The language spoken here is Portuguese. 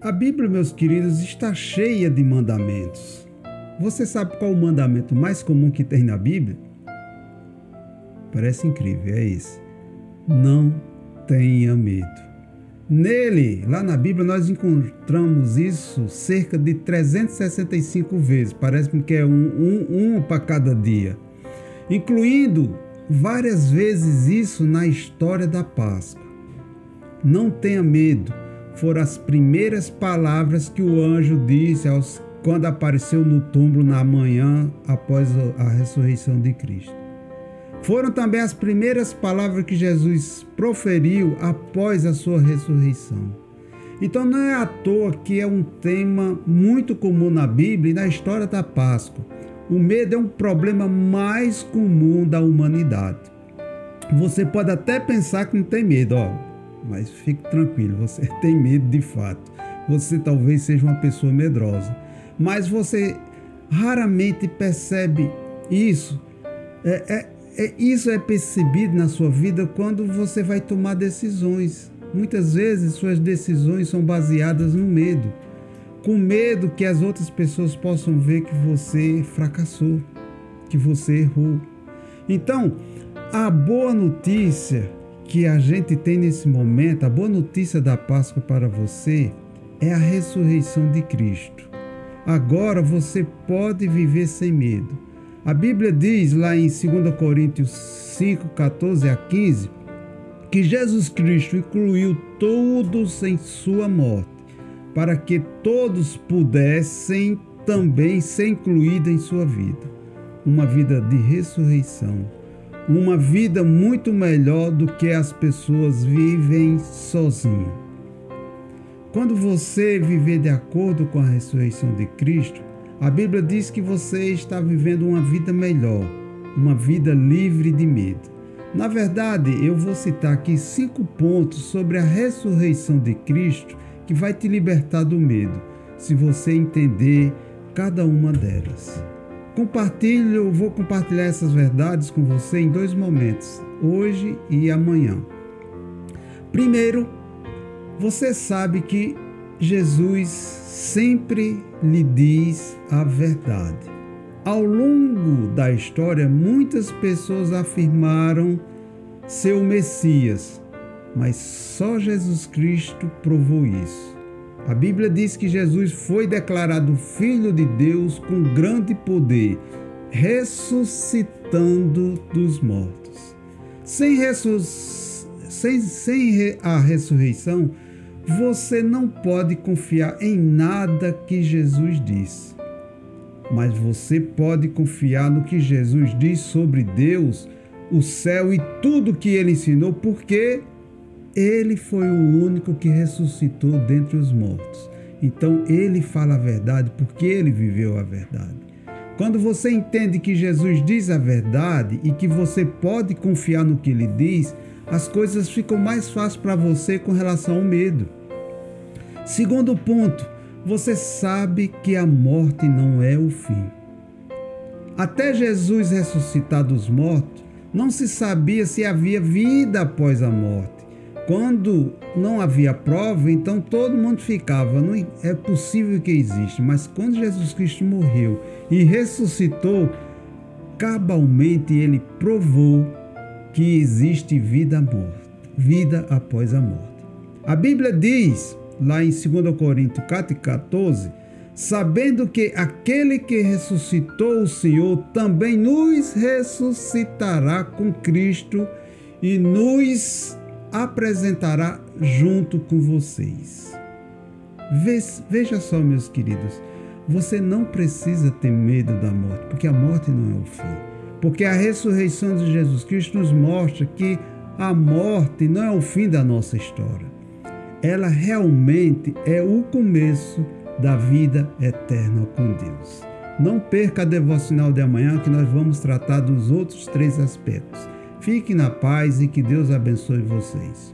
A Bíblia, meus queridos, está cheia de mandamentos. Você sabe qual o mandamento mais comum que tem na Bíblia? Parece incrível, é esse. Não tenha medo. Nele, lá na Bíblia, nós encontramos isso cerca de 365 vezes. Parece-me que é um para cada dia. Incluindo várias vezes isso na história da Páscoa. Não tenha medo. Foram as primeiras palavras que o anjo disse quando apareceu no túmulo na manhã após a ressurreição de Cristo. Foram também as primeiras palavras que Jesus proferiu após a sua ressurreição. Então não é à toa que é um tema muito comum na Bíblia e na história da Páscoa. O medo é um problema mais comum da humanidade. Você pode até pensar que não tem medo, mas fique tranquilo, você tem medo de fato. Você talvez seja uma pessoa medrosa, mas você raramente percebe isso. Isso é percebido na sua vida quando você vai tomar decisões. Muitas vezes suas decisões são baseadas no medo. Com medo que as outras pessoas possam ver que você fracassou, que você errou. Então, a boa notícia que a gente tem nesse momento, a boa notícia da Páscoa para você, é a ressurreição de Cristo. Agora você pode viver sem medo. A Bíblia diz lá em 2 Coríntios 5, 14 a 15, que Jesus Cristo incluiu todos em sua morte, para que todos pudessem também ser incluídos em sua vida. Uma vida de ressurreição, uma vida muito melhor do que as pessoas vivem sozinhas. Quando você viver de acordo com a ressurreição de Cristo, a Bíblia diz que você está vivendo uma vida melhor, uma vida livre de medo. Na verdade, eu vou citar aqui 5 pontos sobre a ressurreição de Cristo que vai te libertar do medo, se você entender cada uma delas. Vou compartilhar essas verdades com você em 2 momentos, hoje e amanhã. Primeiro, você sabe que Jesus sempre lhe diz a verdade. Ao longo da história, muitas pessoas afirmaram ser o Messias, mas só Jesus Cristo provou isso. A Bíblia diz que Jesus foi declarado Filho de Deus com grande poder, ressuscitando dos mortos. Sem a ressurreição, você não pode confiar em nada que Jesus disse. Mas você pode confiar no que Jesus diz sobre Deus, o céu e tudo que ele ensinou, porque ele foi o único que ressuscitou dentre os mortos. Então ele fala a verdade porque ele viveu a verdade. Quando você entende que Jesus diz a verdade e que você pode confiar no que ele diz, as coisas ficam mais fáceis para você com relação ao medo. Segundo ponto, você sabe que a morte não é o fim. Até Jesus ressuscitar dos mortos, não se sabia se havia vida após a morte. Quando não havia prova, então todo mundo ficava, não é possível que exista. Mas quando Jesus Cristo morreu e ressuscitou, cabalmente ele provou que existe vida após a morte. A Bíblia diz, lá em 2 Coríntios 4:14, sabendo que aquele que ressuscitou o Senhor também nos ressuscitará com Cristo e nos apresentará junto com vocês. Veja só, meus queridos, você não precisa ter medo da morte, porque a morte não é o fim. Porque a ressurreição de Jesus Cristo nos mostra que a morte não é o fim da nossa história. Ela realmente é o começo da vida eterna com Deus. Não perca a devocional de amanhã, que nós vamos tratar dos outros 3 aspectos. Fique na paz e que Deus abençoe vocês.